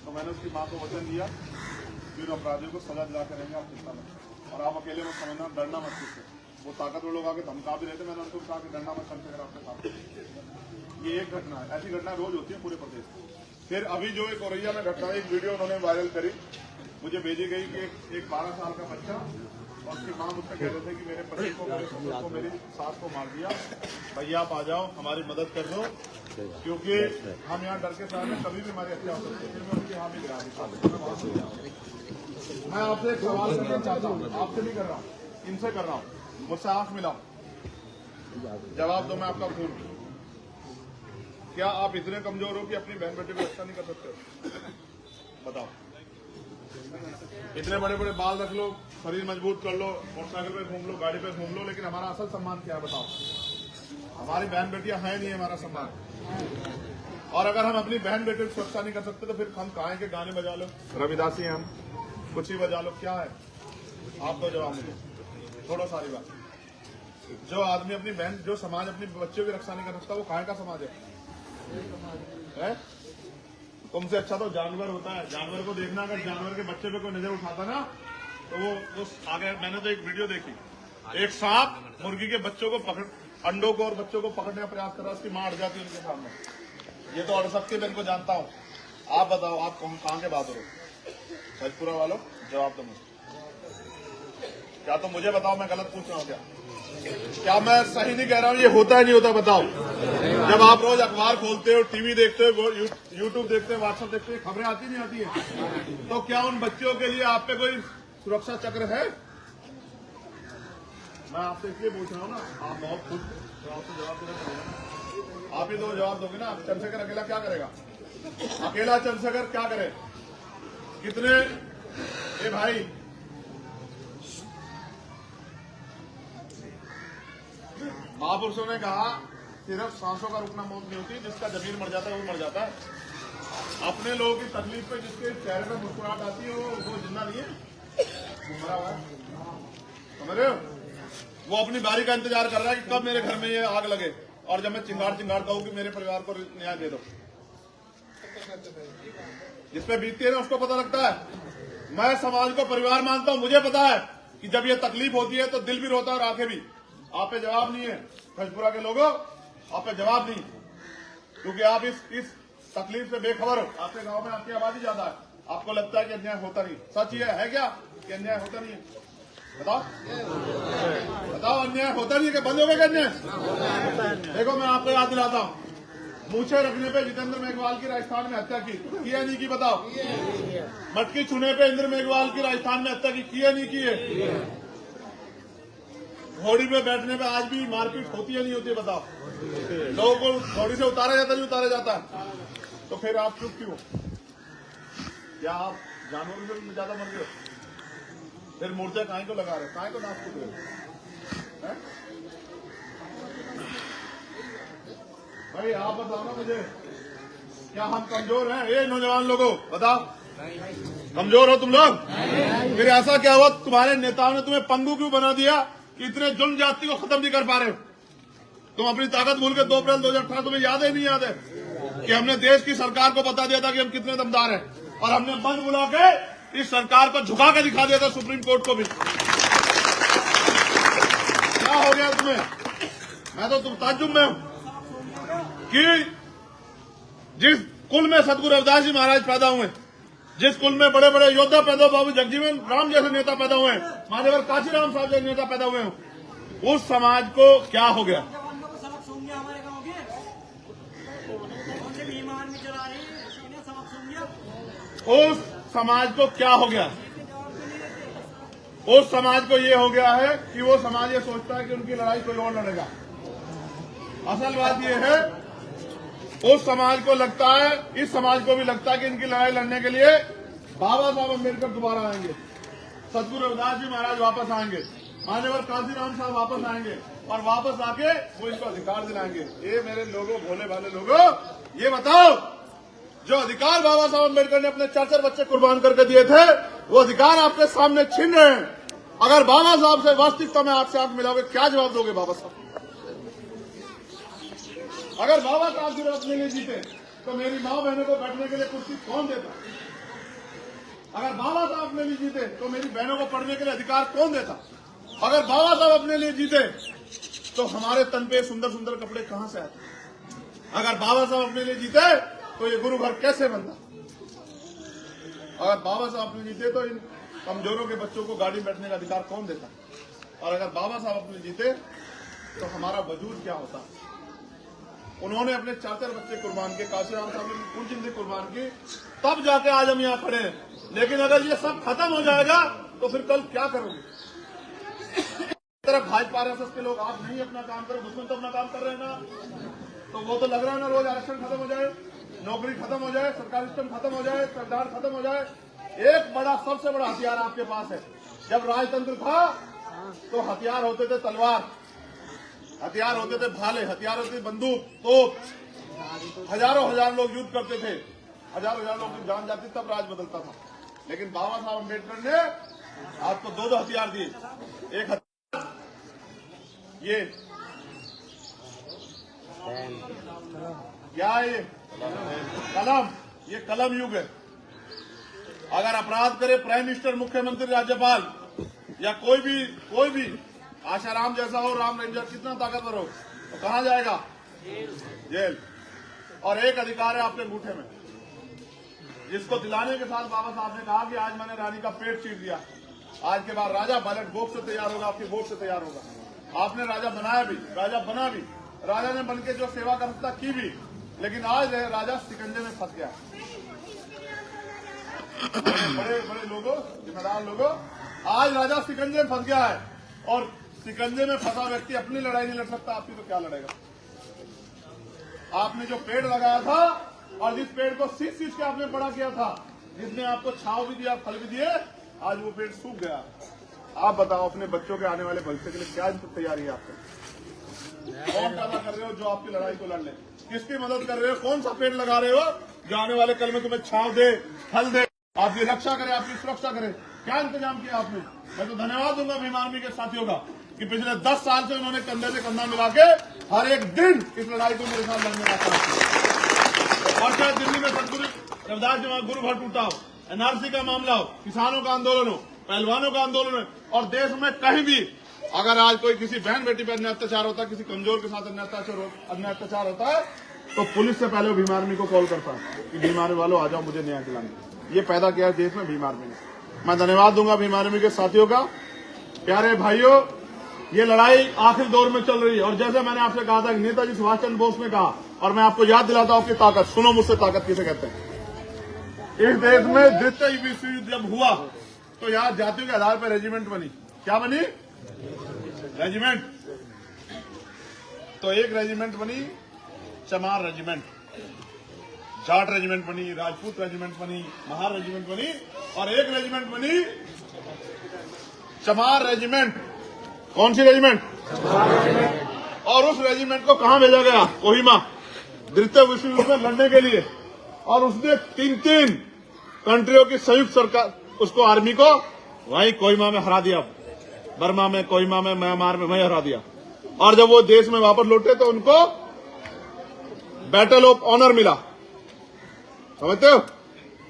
तो मैंने उसकी माँ को वचन दिया कि उन अपराधियों को सजा दिला करेंगे, आप चिंता मत, और आप अकेले मत समझना, डरना मत किससे। वो ताकतवर लोग आके धमका भी रहते, मैंने उनको कहा कि डरना मत, चंद्रशेखर आपके साथ। ये एक घटना है, ऐसी घटना रोज होती है पूरे प्रदेश में। फिर अभी जो एक औरैया में घटना, एक वीडियो उन्होंने वायरल करी, मुझे भेजी गई कि एक 12 साल का बच्चा और उसकी माँ मुझसे कह रहे थे कि मेरे पति को, मेरे ससुर को, मेरी सास को मार दिया, भैया आप आ जाओ, हमारी मदद कर दो, क्योंकि हम यहाँ डर के साथ में कभी भी हमारी हत्या हो सकती है। फिर मैं उनके यहाँ भी गया। मैं आपसे एक सवाल करना चाहता हूँ, आपसे नहीं कर रहा हूँ, इनसे कर रहा हूँ, मुझसे आंख मिलाओ, जवाब दो, मैं आपका खून। क्या आप इतने कमजोर हो कि अपनी बहन बेटी को रक्षा नहीं कर सकते हो? बताओ। इतने बड़े बड़े बाल रख लो, शरीर मजबूत कर लो, मोटरसाइकिल पे घूम लो, गाड़ी पे घूम लो, लेकिन हमारा असल सम्मान क्या है बताओ? हमारी बहन बेटियां हैं नहीं, हमारा सम्मान। और अगर हम अपनी बहन बेटी की सुरक्षा नहीं कर सकते तो फिर हम कहाँ के गाने बजा लो, रविदासी हम कुछ ही बजा लो, क्या है? आप तो जवाब मुझे छोड़ो सारी बात। जो आदमी अपनी बहन, जो समाज अपनी बच्चों की रक्षा नहीं कर सकता, वो कहाँ का समाज है? तुमसे अच्छा तो जानवर होता है। जानवर को देखना, अगर जानवर के बच्चे पे कोई नजर उठाता ना, तो वो उस आगे, मैंने तो एक वीडियो देखी, एक सांप मुर्गी के बच्चों को पकड़, अंडों को और बच्चों को पकड़ने का प्रयास कर रहा है, उसकी मां अड़ जाती है उनके सामने। ये तो अड़ सकती है, मैं इनको जानता हूँ। आप बताओ, आप कहाँ के बहादुर हो? सचपुरा वालों, जवाब दो मुझे। क्या तो मुझे बताओ, मैं गलत पूछ रहा हूँ क्या मैं सही नहीं कह रहा हूँ? ये होता है नहीं होता बताओ? जब आप रोज अखबार खोलते हो, टीवी देखते हो, यूट्यूब देखते हो, व्हाट्सएप देखते हो, खबरें आती नहीं आती है, तो क्या उन बच्चों के लिए आप पे कोई सुरक्षा चक्र है? मैं आपसे इसलिए पूछ रहा हूँ ना, आप बहुत खुद जवाब देना चाहिए। आप ही तो जवाब दोगे ना। चंद्रशेखर अकेला क्या करेगा? अकेला चंद्रशेखर क्या करे? कितने ए भाई, महापुरुषों ने कहा सिर्फ सांसों का रुकना मौत नहीं होती, जिसका जमीन मर जाता है वो मर जाता है। अपने लोगों की तकलीफ पे जिसके चेहरे पे मुस्कुराहट आती है वो जिंदा नहीं है, मरा हुआ है। समझ रहे हो? वो अपनी बारी का इंतजार कर रहा है कि कब मेरे घर में ये आग लगे और जब मैं चिंगार कहूं कि मेरे परिवार को न्याय दे दो। जिसपे बीतती है ना उसको पता लगता है। मैं समाज को परिवार मानता हूं, मुझे पता है कि जब ये तकलीफ होती है तो दिल भी रोता है और आंखें भी। आप पे जवाब नहीं है खजपुरा के लोगों, आप पे जवाब नहीं, क्योंकि आप इस तकलीफ से बेखबर हो। आपके गांव में आपकी आबादी ज्यादा है, आपको लगता है कि अन्याय होता नहीं। सच ये है क्या कि अन्याय होता नहीं है? बताओ बताओ, अन्याय होता नहीं है कि बंद हो गया अन्याय? देखो मैं आपको याद दिलाता हूँ, मूछे रखने पे जितेंद्र मेघवाल की राजस्थान में हत्या की है नहीं की? बताओ। मटकी छूने पे इंद्र मेघवाल की राजस्थान में हत्या की है नहीं की है? घोड़ी पे बैठने पे आज भी मारपीट होती है नहीं होती है? बताओ। लोगों को घोड़ी से उतारा जाता नहीं उतारा जाता? तो फिर आप चुप क्यों? क्या आप जानवरों से ज्यादा मर गए? फिर मूर्तियां काहे को लगा रहे, काहे को नाच कूद रहे? भाई आप बताओ ना मुझे, क्या हम कमजोर हैं? ये नौजवान लोगों बताओ, कमजोर हो तुम लोग? फिर ऐसा क्या हुआ तुम्हारे नेताओं ने तुम्हें पंगु क्यों बना दिया कि इतने जुल्म जाति को खत्म नहीं कर पा रहे हो? तुम अपनी ताकत भूल के 2 अप्रैल 2018 तुम्हें याद है नहीं याद है कि हमने देश की सरकार को बता दिया था कि हम कितने दमदार हैं, और हमने बंद बुला के इस सरकार को झुका के दिखा दिया था सुप्रीम कोर्ट को भी। क्या हो गया तुम्हें? मैं तो तुम ताज्जुब में हूं कि जिस कुल में सतगुरु रविदास जी महाराज पैदा हुए, जिस कुल में बड़े बड़े योद्धा पैदा हुए, बाबू जगजीवन राम जैसे नेता पैदा हुए, महादेवर काशीराम साहब जैसे नेता पैदा हुए, उस समाज को क्या हो गया? उस समाज को क्या हो गया? उस समाज को ये हो गया है कि वो समाज ये सोचता है कि उनकी लड़ाई कोई और लड़ेगा। असल बात ये है, उस समाज को लगता है, इस समाज को भी लगता है कि इनकी लड़ाई लड़ने के लिए बाबा साहब अम्बेडकर दोबारा आएंगे, सदगुरु रविदास जी महाराज वापस आएंगे, मान्यवर कांशीराम साहब वापस आएंगे और वापस आके वो इनको अधिकार दिलाएंगे। ये मेरे लोगों, भोले भाले लोगों, ये बताओ, जो अधिकार बाबा साहब अम्बेडकर ने अपने 4 बच्चे कुर्बान करके दिए थे, वो अधिकार आपके सामने छीन रहे हैं। अगर बाबा साहब से वास्तविकता में आपसे आंख मिलाओगे, क्या जवाब दोगे बाबा साहब? अगर बाबा साहब सिर्फ अपने लिए जीते तो मेरी माँ बहनों को बैठने के लिए कुर्सी कौन देता? अगर बाबा साहब अपने लिए जीते तो मेरी बहनों को पढ़ने के लिए अधिकार कौन देता? अगर बाबा साहब अपने लिए जीते तो हमारे तन पे सुंदर सुंदर कपड़े कहां से आते? अगर बाबा साहब अपने लिए जीते तो ये गुरु घर कैसे बनता? अगर बाबा साहब अपने जीते तो इन कमजोरों के बच्चों को गाड़ी में बैठने का अधिकार कौन देता? और अगर बाबा साहब अपने जीते तो हमारा वजूद क्या होता? उन्होंने अपने 4 बच्चे कुर्बान किए, काशीराम साहब ने पूरी जिंदगी कुर्बान की, तब जाके आज हम यहाँ खड़े हैं। लेकिन अगर ये सब खत्म हो जाएगा तो फिर कल क्या करोगे? तरफ भाजपा आरएसएस के लोग, आप नहीं अपना काम करो, दुश्मन तो अपना काम कर रहे हैं ना, तो वो तो लग रहा है ना, रोज आरक्षण खत्म हो जाए, नौकरी खत्म हो जाए, सरकारी सिस्टम खत्म हो जाए, संविधान खत्म हो जाए। एक बड़ा, सबसे बड़ा हथियार आपके पास है। जब राजतंत्र था तो हथियार होते थे तलवार, हथियार होते थे भाले, हथियार होते थे बंदूक, तोप, हजारों हजार लोग युद्ध करते थे, हजारों हजार लोग की जान जाती, तब राज बदलता था। लेकिन बाबा साहब अम्बेडकर ने आपको 2 हथियार दिए। एक हथियार ये क्या है? ये कलम, ये कलम युग है। अगर अपराध करे प्राइम मिनिस्टर, मुख्यमंत्री, राज्यपाल या कोई भी आशाराम जैसा हो, राम रेंजर, कितना ताकतवर हो, तो कहां जाएगा? जेल। और एक अधिकार है आपके अंगूठे में, जिसको दिलाने के साथ बाबा साहब ने कहा कि आज मैंने रानी का पेट चीर दिया, आज के बाद राजा बैलेट बॉक्स से तैयार होगा, आपकी वोट से तैयार होगा। आपने राजा बनाया भी, राजा बना भी, राजा ने बनके जो सेवा करता की भी, लेकिन आज राजा शिकंजे में फंस गया। बड़े बड़े लोगों, जिम्मेदार लोगों, आज राजा शिकंजे में फंस गया है। और शिकंजे में फंसा व्यक्ति अपनी लड़ाई नहीं लड़ सकता, आपकी तो क्या लड़ेगा? आपने जो पेड़ लगाया था और जिस पेड़ को सींच के आपने बड़ा किया था, जिसने आपको छांव भी दिया, फल भी दिए, आज वो पेड़ सूख गया। आप बताओ, अपने बच्चों के आने वाले भविष्य के लिए क्या तैयारी है आपको? कौन पैदा कर रहे हो जो आपकी लड़ाई को लड़ ले? किसकी मदद कर रहे हो? कौन सा पेड़ लगा रहे हो जो आने वाले कल में तुम्हें छांव दे, फल दे, आपकी रक्षा करे, आपकी सुरक्षा करे? क्या इंतजाम किया आपने? मैं तो धन्यवाद दूंगा भीम आर्मी के साथियों का कि पिछले 10 साल से उन्होंने कंधे से कंधा मिला के हर एक दिन इस लड़ाई को मेरे साथ लड़ने का काम किया। और चाहे दिल्ली में सदगुरु रविदास जी गुरु घर टूटा हो, एनआरसी का मामला हो, किसानों का आंदोलन हो, पहलवानों का आंदोलन हो, और देश में कहीं भी अगर आज कोई किसी बहन बेटी पर अन्याय अत्याचार होता है, किसी कमजोर के साथ अन्याय अत्याचार होता है, तो पुलिस से पहले भीम आर्मी को कॉल करता है कि भीम आर्मी वालों आ जाओ, मुझे न्याय दिलाने। ये पैदा किया है देश में भीम आर्मी ने। मैं धन्यवाद दूंगा भीम आर्मी के साथियों का। प्यारे भाइयों, ये लड़ाई आखिरी दौर में चल रही है, और जैसे मैंने आपसे कहा था कि नेताजी सुभाष चंद्र बोस ने कहा, और मैं आपको याद दिलाता हूं आपकी ताकत। सुनो मुझसे, ताकत किसे कहते हैं? इस देश में द्वितीय विश्व युद्ध जब हुआ तो यहाँ जातियों के आधार पर रेजिमेंट बनी। क्या बनी? रेजिमेंट। तो एक रेजिमेंट बनी चमार रेजिमेंट, जाट रेजिमेंट बनी, राजपूत रेजिमेंट बनी, महार रेजिमेंट बनी, और एक रेजिमेंट बनी चमार रेजिमेंट। कौन सी रेजिमेंट? और उस रेजिमेंट को कहां भेजा गया? कोहिमा, द्वितीय विश्व युद्ध में लड़ने के लिए। और उसने 3 कंट्रियों की संयुक्त सरकार उसको, आर्मी को वहीं कोहिमा में हरा दिया, बर्मा में, कोहिमा में, म्यांमार में वहीं हरा दिया। और जब वो देश में वापस लौटे तो उनको बैटल ऑफ ऑनर मिला। समझते हो?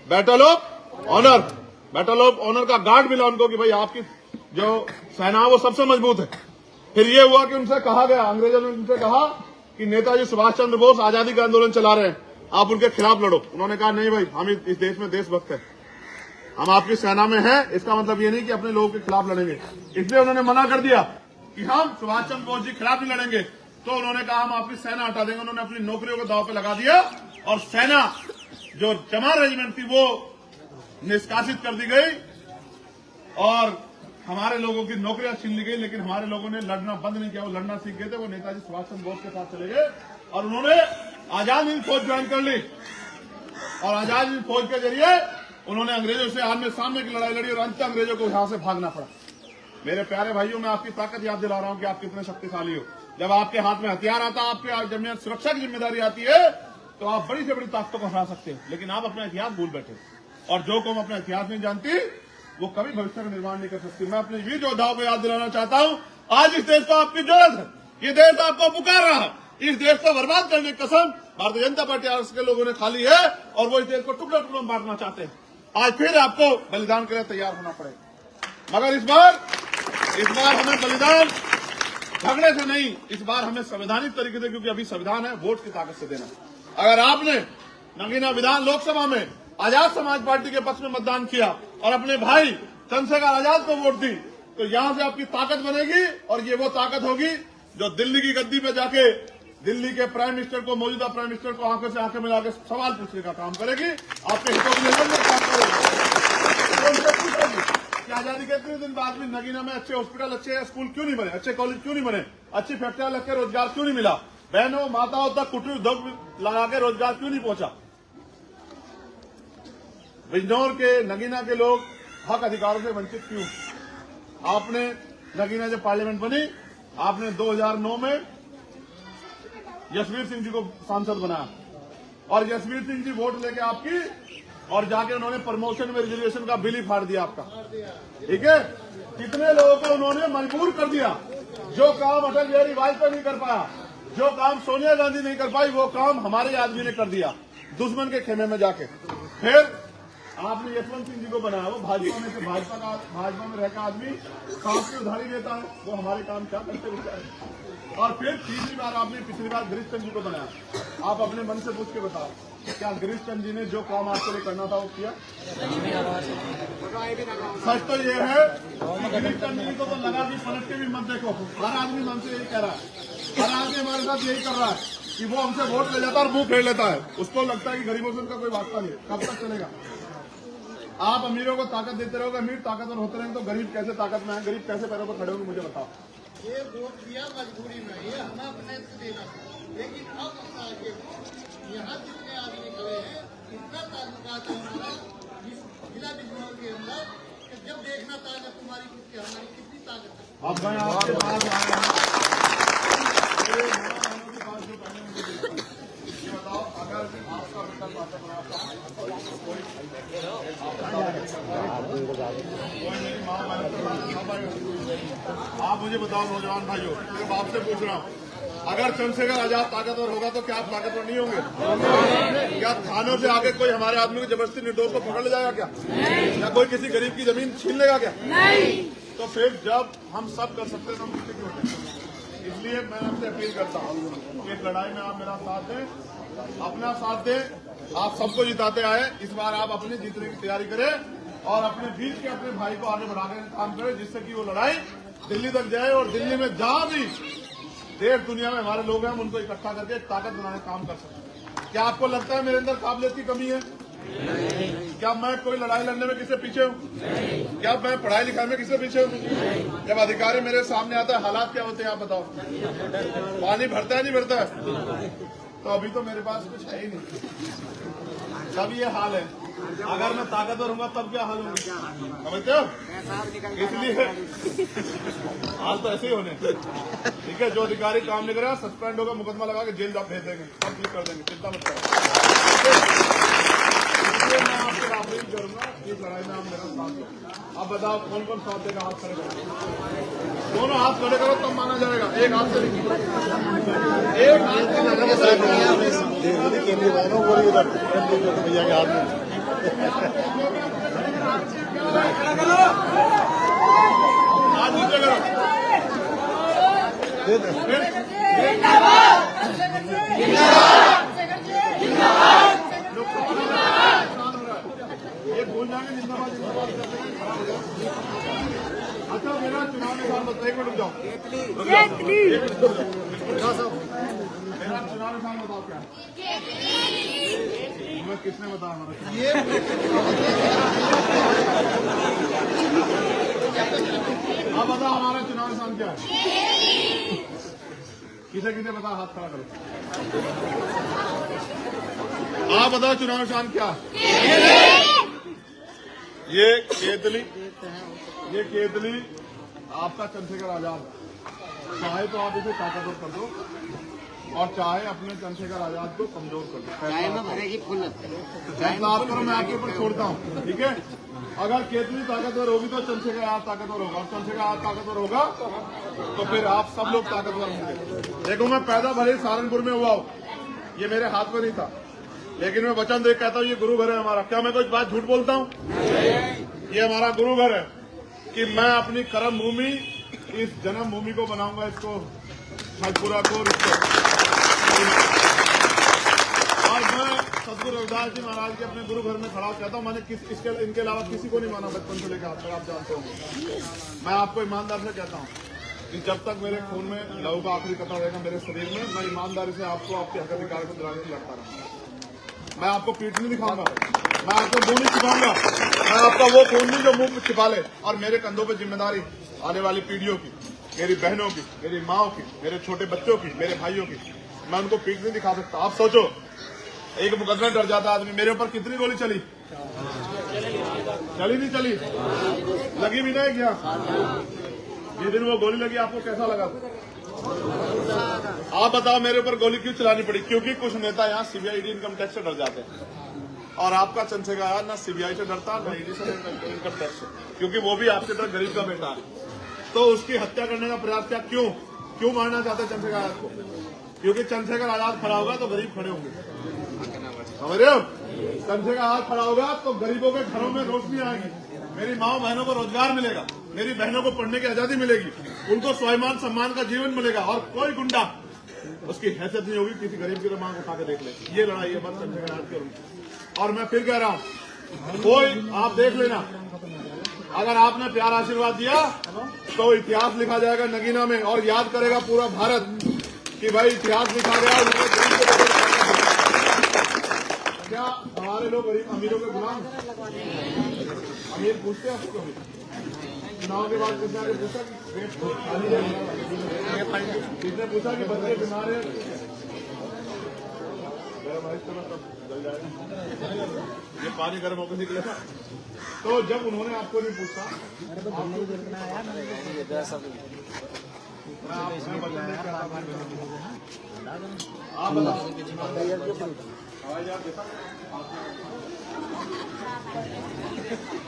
Battle of honour, battle of honour का गार्ड मिला उनको कि भाई आपकी जो सेना वो सबसे मजबूत है। फिर ये हुआ कि उनसे कहा गया, अंग्रेजों ने उनसे कहा कि नेताजी सुभाष चंद्र बोस आजादी का आंदोलन चला रहे हैं, आप उनके खिलाफ लड़ो। उन्होंने कहा नहीं भाई, हम इस देश में देशभक्त है, हम आपकी सेना में हैं, इसका मतलब ये नहीं कि अपने लोगों के खिलाफ लड़ेंगे। इसलिए उन्होंने मना कर दिया कि हम सुभाष चंद्र बोस जी के खिलाफ नहीं लड़ेंगे। तो उन्होंने कहा हम आपकी सेना हटा देंगे। उन्होंने अपनी नौकरियों को दांव पे लगा दिया और सेना जो चमार रेजिमेंट थी वो निष्कासित कर दी गई और हमारे लोगों की नौकरियां छीन ली गई। लेकिन हमारे लोगों ने लड़ना बंद नहीं किया, वो लड़ना सीख गए थे। वो नेताजी सुभाष चंद्र बोस के साथ चले गए और उन्होंने आजाद हिंद फौज ज्वाइन कर ली और आजाद हिंद फौज के जरिए उन्होंने अंग्रेजों से आमने सामने की लड़ाई लड़ी और अंत अंग्रेजों को यहां से भागना पड़ा। मेरे प्यारे भाइयों, मैं आपकी ताकत याद दिला रहा हूं कि आप कितने शक्तिशाली हो। जब आपके हाथ में हथियार आता है, आपके जब सुरक्षा की जिम्मेदारी आती है, तो आप बड़ी से बड़ी ताकतों को हरा सकते हो। लेकिन आप अपना इतिहास भूल बैठे और जो कौम अपना इतिहास नहीं जानती वो कभी भविष्य का निर्माण नहीं कर सकती। मैं अपने वीर योद्धाओं को याद दिलाना चाहता हूं, आज इस देश को आपकी जरूरत है। ये देश आपको पुकार रहा है। इस देश को बर्बाद करने की कसम भारतीय जनता पार्टी के लोगों ने खा ली है और वो इस देश को टुकड़े टुकड़ों में बांटना चाहते हैं। आज फिर आपको बलिदान के लिए तैयार होना पड़ेगा। मगर इस बार हमें बलिदान झगड़े से नहीं, इस बार हमें संवैधानिक तरीके से, क्योंकि अभी संविधान है, वोट की ताकत से देना। अगर आपने नगीना विधान लोकसभा में आजाद समाज पार्टी के पक्ष में मतदान किया और अपने भाई चंद्रशेखर आजाद को वोट दी, तो यहां से आपकी ताकत बनेगी और ये वो ताकत होगी जो दिल्ली की गद्दी पे जाके दिल्ली के प्राइम मिनिस्टर को, मौजूदा प्राइम मिनिस्टर को आंखों से आंखें मिला के सवाल पूछने का काम करेगी, आपके हितों के लिए काम करेगी। आजादी के इतने दिन बाद भी नगीना में अच्छे हॉस्पिटल, अच्छे स्कूल क्यों नहीं बने, अच्छे कॉलेज क्यों नहीं बने, अच्छी फैक्ट्रियां लग के रोजगार क्यों नहीं मिला, बहनों माताओं तक कुटीर उद्योग लगा के रोजगार क्यों नहीं पहुंचा। बिजनौर के नगीना के लोग हक अधिकारों से वंचित क्यों। आपने नगीना जब पार्लियामेंट बनी, आपने 2009 में जसवीर सिंह जी को सांसद बनाया और जसवीर सिंह जी वोट लेके आपकी और जाके उन्होंने प्रमोशन में रिजर्वेशन का बिल ही फाड़ दिया आपका। ठीक है, कितने लोगों को उन्होंने मजबूर कर दिया। जो काम अटल बिहारी वाजपेयी नहीं कर पाया, जो काम सोनिया गांधी नहीं कर पाई, वो काम हमारे आदमी ने कर दिया दुश्मन के खेमे में जाके। फिर आपने यशवंत सिंह जी को बनाया, वो भाजपा में से भाजपा में रहकर आदमी सांप की उधारी देता है, वो हमारे काम क्या करते बेचारे। और फिर तीसरी बार आपने पिछली बार गिरीश चंद जी को बनाया। आप अपने मन से पूछ के बताओ, क्या गिरीश चंद जी ने जो काम आपके लिए करना था वो किया? सच तो ये है कि गिरीश चंद जी को तो लगा कि पलट के भी मत देखो। हर आदमी मन से यही कह रहा है, हर आदमी हमारे साथ यही कर रहा है कि वो हमसे वोट ले जाता है और मुंह फेर लेता है। उसको लगता है कि गरीबों से उनका कोई वास्ता नहीं। कब तक चलेगा? आप अमीरों को ताकत देते रहोगे, अमीर ताकतवर होते रहेंगे, तो गरीब कैसे ताकत में है, गरीब कैसे पैरों पर खड़े होंगे, मुझे बताओ। ये वोट दिया मजबूरी में, ये हमें अपने से देना था। लेकिन अब यहाँ जितने आदमी खड़े हैं, इतना ताल्लुकात है हमारा इस जिला बिजनौर के अंदर कि जब देखना ताकत तुम्हारी खुद की, हमारी कितनी ताकत है। अब मैं आपके पास आ रहा हूं, ये बताओ, अगर आपका विकल्प आता है आप मुझे बताओ नौजवान भाइयों, सिर्फ आपसे पूछ रहा हूँ, अगर चंद्रशेखर आजाद ताकतवर होगा तो क्या आप ताकतवर नहीं होंगे? क्या थानों से आगे कोई हमारे आदमी को जबरदस्ती निर्दोष को पकड़ ले जाएगा क्या? या कोई किसी गरीब की जमीन छीन लेगा क्या? नहीं। तो फिर जब हम सब कर सकते हैं तो हम किसी क्यों होते? इसलिए मैं आपसे अपील करता हूँ कि इस लड़ाई में आप मेरा साथ दें, अपना साथ दें। आप सबको जिताते आए, इस बार आप अपने जीतने की तैयारी करें और अपने बीच के अपने भाई को आगे बढ़ाने का काम करें, जिससे कि वो लड़ाई दिल्ली तक जाए और दिल्ली में जहां भी देश दुनिया में हमारे लोग हैं, हम उनको इकट्ठा करके एक ताकत बनाने का काम कर सकते हैं। क्या आपको लगता है मेरे अंदर काबिलियत की कमी है? क्या मैं कोई लड़ाई लड़ने में किससे पीछे हूँ? क्या मैं पढ़ाई लिखाई में किससे पीछे हूँ? जब अधिकारी मेरे सामने आता है, हालात क्या होते हैं आप बताओ? पानी भरता है नहीं भरता है? तो अभी तो मेरे पास कुछ है ही नहीं, तब ये हाल है। अगर मैं ताकतवर होऊंगा तब क्या हाल होगा, समझते हो? इसलिए हाल तो ऐसे ही होने। ठीक है, जो अधिकारी काम नहीं करेगा सस्पेंड होगा, मुकदमा लगा के जेल भेज देंगे, सब ठीक कर देंगे, चिंता मत करो। इसलिए मैं आपसे अपील करूंगा, इस लड़ाई में आप मेरा साथ दो। आप बताओ कौन कौन साथ देगा? हाथ खड़े करो, दोनों हाथ खड़े करो तब माना जाएगा। एक हाथ से नहीं, एक हाथ से केंद्रीय भैया के हाथ में हाथ नीचे करो। ये भूल जाएंगे जिंदाबाद जिंदाबाद। अच्छा, मेरा चुनाव निशान बताओ, एक मिनट जाओ, मेरा चुनाव निशान बताओ क्या? तुम्हें किसने बताया हमारा? ये आप बताओ हमारा चुनाव निशान क्या है? किसे किसे बताओ, हाथ खड़ा करो। आप बताओ चुनाव निशान क्या है? ये केतली आपका चंद्रशेखर आजाद। चाहे तो आप इसे ताकतवर कर दो और चाहे अपने चंद्रशेखर आजाद को कमजोर कर दो। फैसला आप करो, मैं आपके ऊपर छोड़ता हूँ, ठीक है? अगर केतली ताकतवर होगी तो चंद्रशेखर आजाद ताकतवर होगा, और चंद्रशेखर आजाद ताकतवर होगा तो फिर आप सब लोग ताकतवर होंगे। देखो, मैं पैदा भले ही सहारनपुर में हुआ हूँ, ये मेरे हाथ में नहीं था, लेकिन मैं वचन देख कहता हूँ ये गुरु घर है हमारा। क्या मैं कोई बात झूठ बोलता हूँ? ये हमारा गुरु घर है कि मैं अपनी कर्म भूमि इस जन्म भूमि को बनाऊंगा, इसको छठपुरा को, और मैं सदगुरु रविदास जी महाराज के अपने गुरु घर में खड़ा कहता हूँ। मैंने इनके अलावा किसी को नहीं माना बचपन से लेकर आज तक, आप जानते हो। मैं आपको ईमानदार से कहता हूँ कि जब तक मेरे खून में लहू का आखिरी कतरा रहेगा मेरे शरीर में, मैं ईमानदारी से आपको आपके हक अधिकार को दिलाने के लिए लड़ता रहूंगा। मैं आपको पीठ नहीं दिखाऊंगा, मैं आपको मुंह नहीं छिपाऊंगा, मैं आपका वो खून नहीं जो मुंह में छिपा ले। और मेरे कंधों पर जिम्मेदारी आने वाली पीढ़ियों की, मेरी बहनों की, मेरी माओ की, मेरे छोटे बच्चों की, मेरे भाइयों की, मैं उनको पीठ नहीं दिखा सकता। आप सोचो, एक मुकदमे डर जाता आदमी। मेरे ऊपर कितनी गोली चली नहीं चली? लगी भी नहीं क्या? जिस दिन वो गोली लगी आपको कैसा लगा? आप बताओ मेरे ऊपर गोली क्यों चलानी पड़ी? क्योंकि कुछ नेता यहाँ सीबीआई इनकम टैक्स से डर जाते हैं, और आपका चंद्रशेखर आजाद ना सीबीआई से डरता ना ईडी से इनकम टैक्स से, क्योंकि वो भी आपकी तरह गरीब का बेटा है। तो उसकी हत्या करने का प्रयास किया। क्यों मारना चाहते हैं चंद्रशेखर आजाद को? क्योंकि चंद्रशेखर आजाद खड़ा होगा तो गरीब खड़े होंगे, समझ रहे हो? चंद्रशेखर आजाद खड़ा होगा तो गरीबों के घरों में रोशनी आएगी, मेरी माओ बहनों को रोजगार मिलेगा, मेरी बहनों को पढ़ने की आजादी मिलेगी, उनको स्वाभिमान सम्मान का जीवन मिलेगा, और कोई गुंडा उसकी हैसियत नहीं होगी किसी गरीब की मांग उठा के देख ले। ये लड़ाई है बस चंद्रशेखर आजाद की। और मैं फिर कह रहा हूँ, कोई आप देख लेना, अगर आपने प्यार आशीर्वाद दिया तो इतिहास लिखा जाएगा नगीना में, और याद करेगा पूरा भारत कि भाई इतिहास लिखा गया। क्या हमारे लोग गरीब अमीरों के गुलाम? अमीर पूछते हैं आपको, चुनाव के बाद किसने आगे पूछा किसने पूछा कि बच्चे बीमार है? ये पानी गर्म होकर निकले था। तो जब उन्होंने आपको नहीं पूछा, आप बताओ,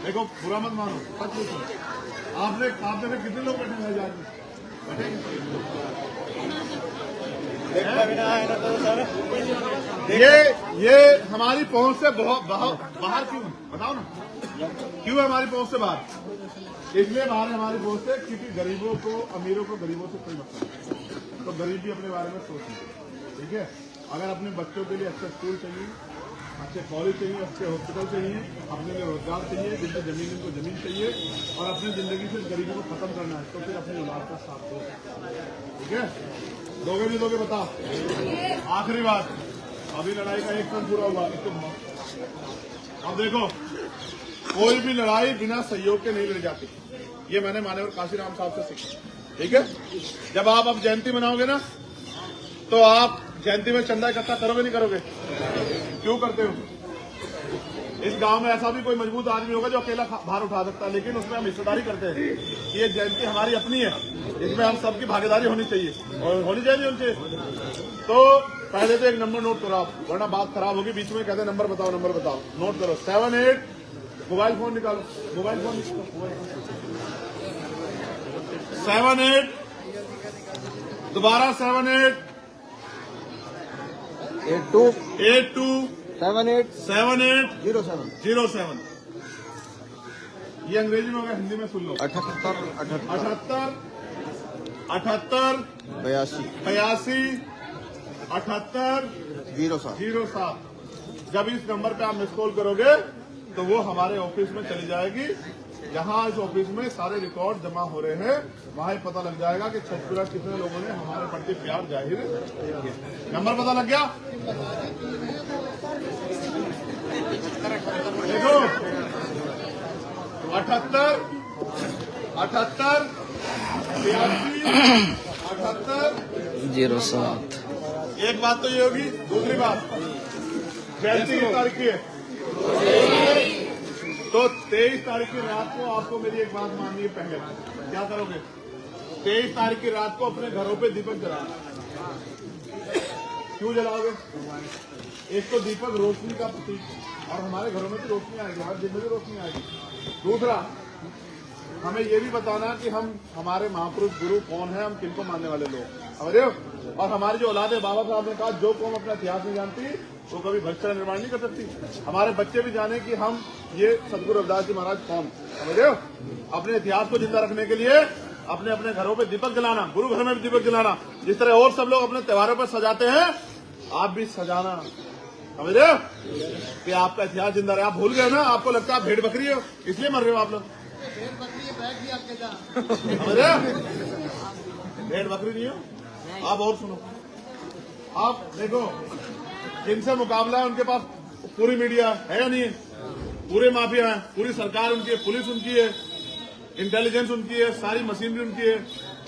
देखो बुरा मत मानो, सच पूछो, आपने कितने लोग बैठे हैं जहाज में? ये हमारी पहुंच से बहुत बाहर क्यों? बताओ ना, क्यों है हमारी पहुंच से बाहर? इसलिए बाहर है हमारी पहुंच से क्योंकि गरीबों को, अमीरों को गरीबों से कोई मतलब नहीं, तो गरीब भी अपने बारे में सोचें, ठीक है? अगर अपने बच्चों के लिए अच्छा स्कूल चाहिए, अच्छे कॉलेज चाहिए, अच्छे हॉस्पिटल चाहिए, अपने लिए रोजगार चाहिए, जिनकी जमीन उनको जमीन चाहिए, और अपनी जिंदगी से गरीबी को खत्म करना है, तो फिर अपनी औलाद का साथ दो, ठीक है? दोगे नहीं दोगे बताओ? आखिरी बात, अभी लड़ाई का 1 साल पूरा हुआ, अब देखो, कोई भी लड़ाई बिना सहयोग के नहीं लड़ी जाती। ये मैंने मान्यवर काशीराम साहब से सीखा, ठीक है? जब आप अब जयंती मनाओगे ना, तो आप जयंती में चंदा इकट्ठा करोगे नहीं करोगे? क्यों करते हो? इस गांव में ऐसा भी कोई मजबूत आदमी होगा जो अकेला भार उठा सकता है, लेकिन उसमें हम हिस्सेदारी करते हैं। ये जयंती हमारी अपनी है, इसमें हम सबकी भागीदारी होनी चाहिए, और होनी चाहिए उनसे। तो पहले तो एक नंबर नोट करो आप, वरना बात खराब होगी। बीच में कहते नंबर बताओ, नंबर बताओ, नोट करो 78, मोबाइल फोन निकालो, मोबाइल फोन 78, दोबारा 78 82 78 07। ये अंग्रेजी में होगा, हिंदी में सुन लो। 78 78 82 78 07। जब इस नंबर पे आप मिस कॉल करोगे तो वो हमारे ऑफिस में चली जाएगी, जहां इस ऑफिस में सारे रिकॉर्ड जमा हो रहे हैं, वहां पता लग जाएगा कि छठपुरा कितने लोगों ने हमारे प्रति प्यार जाहिर किया। नंबर पता लग गया? देखो 78, 88, 07। एक बात तो ये होगी। दूसरी बात 82 की तारीख की है, तो 23 तारीख की रात को आपको मेरी एक बात माननी है। पहले क्या करोगे? 23 तारीख की रात को अपने घरों पे दीपक जलाना। क्यों जलाओगे? एक तो दीपक रोशनी का प्रतीक, और हमारे घरों में तो रोशनी आएगी, हर दिन में भी रोशनी आएगी। दूसरा, हमें ये भी बताना कि हम हमारे महापुरुष गुरु कौन है, हम किनको मानने वाले लोग, समझ रहे हो? और हमारी जो औलाद है, बाबा साहब ने कहा जो कौम अपना इतिहास नहीं जानती वो कभी भविष्य का निर्माण नहीं कर सकती। हमारे बच्चे भी जाने कि हम ये सदगुरु रविदास जी महाराज कौन, समझ रहे हो? अपने इतिहास को जिंदा रखने के लिए अपने अपने घरों पे दीपक जलाना, गुरु घर में भी दीपक जलाना। जिस तरह और सब लोग अपने त्योहारों पर सजाते हैं, आप भी सजाना, समझ रहे हो? कि आपका इतिहास जिंदा रहे। आप भूल गए ना, आपको लगता है आप भेड़ बकरी हो इसलिए मर रहे हो आप लोग, भेड़ बकरी बैठ गया आपके साथ। समझ रहे हो? भेड़ बकरी नहीं हो आप। और सुनो, आप देखो जिनसे मुकाबला है उनके पास पूरी मीडिया है या नहीं है? पूरे माफिया है, पूरी सरकार उनकी है, पुलिस उनकी है, इंटेलिजेंस उनकी है, सारी मशीनरी उनकी है,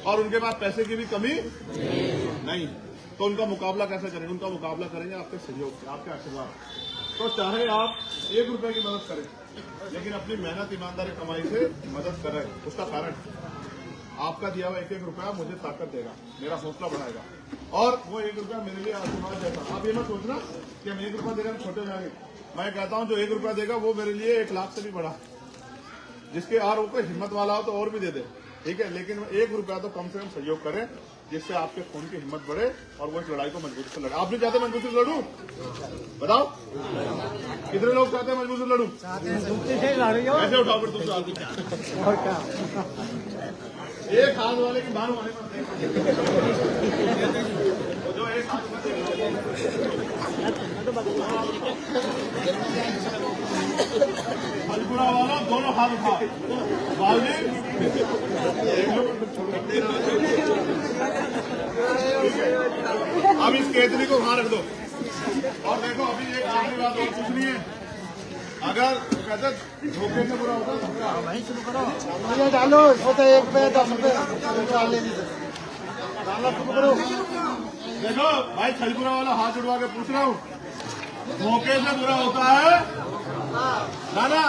और उनके पास पैसे की भी कमी नहीं। तो उनका मुकाबला कैसे करेंगे? उनका मुकाबला करेंगे आपके सहयोग से, आपके आशीर्वाद। तो चाहे आप 1 रुपए की मदद करें, लेकिन अपनी मेहनत ईमानदारी कमाई से मदद करें। उसका कारण आपका दिया हुआ 1-1 रुपया मुझे ताकत देगा, मेरा हौसला बढ़ाएगा, और वो 1 रुपया मेरे लिए आशीर्वाद जैसा। आप ये मत सोचना कि हम 1 रुपया देगा तो छोटे हो जाएंगे। मैं कहता हूं जो 1 रुपया देगा वो मेरे लिए 1 लाख से भी बड़ा। जिसके और वो कोई हिम्मत वाला हो तो और भी दे दे, ठीक है, लेकिन 1 रुपया तो कम से कम सहयोग करें, जिससे आपके खून की हिम्मत बढ़े और वो इस लड़ाई को मजबूती से लड़े। आप भी चाहते हैं मजबूती से लड़ूं? बताओ, कितने लोग चाहते हैं मजबूती से लड़ूं? ऐसे उठाओ फिर तुम चाहते। एक हाथ वाले की बार वाले मत देखो, जो एक हाथ में फलपुरा वाला दोनों हाथ उठा बालजी अब इस केतली को वहां रख दो। और देखो अभी एक आखिरी बात और पूछनी है, अगर कहते धोखे से बुरा होता है वहीं शुरू करो, मुझे डालो इसको तो 1 रुपये 10 रुपये डाल लेनी डालना शुरू करो। देखो भाई छलपुरा वाला हाथ उठवा के पूछ रहा हूँ, धोखे से बुरा होता है ना?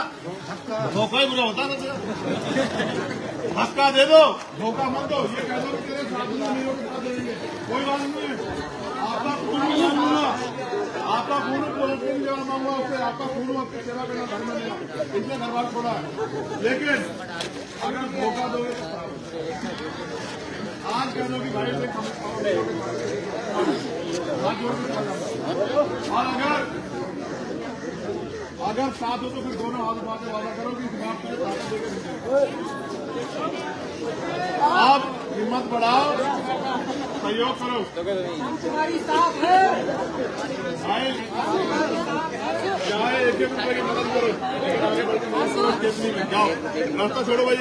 धोखा ही बुरा होता है ना? धक्का दे दो, धोखा मत दो। ये कह दो कि तेरे साथ नहीं हो के साथ देंगे, कोई बात नहीं है। आपका खून मांगूंगा, आपका खून नहीं लेना मांगूंगा उससे, आपका खून आपकी सेवा करना धर्म में देना, इसलिए दरबार खोला है। लेकिन अगर धोखा दोगे तो आज कह दो कि भाई से और अगर साथ हो तो फिर दोनों हाथ उठा के वादा करो कि इस बात में ताकत देकर आप हिम्मत बढ़ाओ, सहयोग करो। चाहे 1-1 रुपये की मदद करो, आगे बढ़ के जाओ, रास्ता छोड़ो भाई।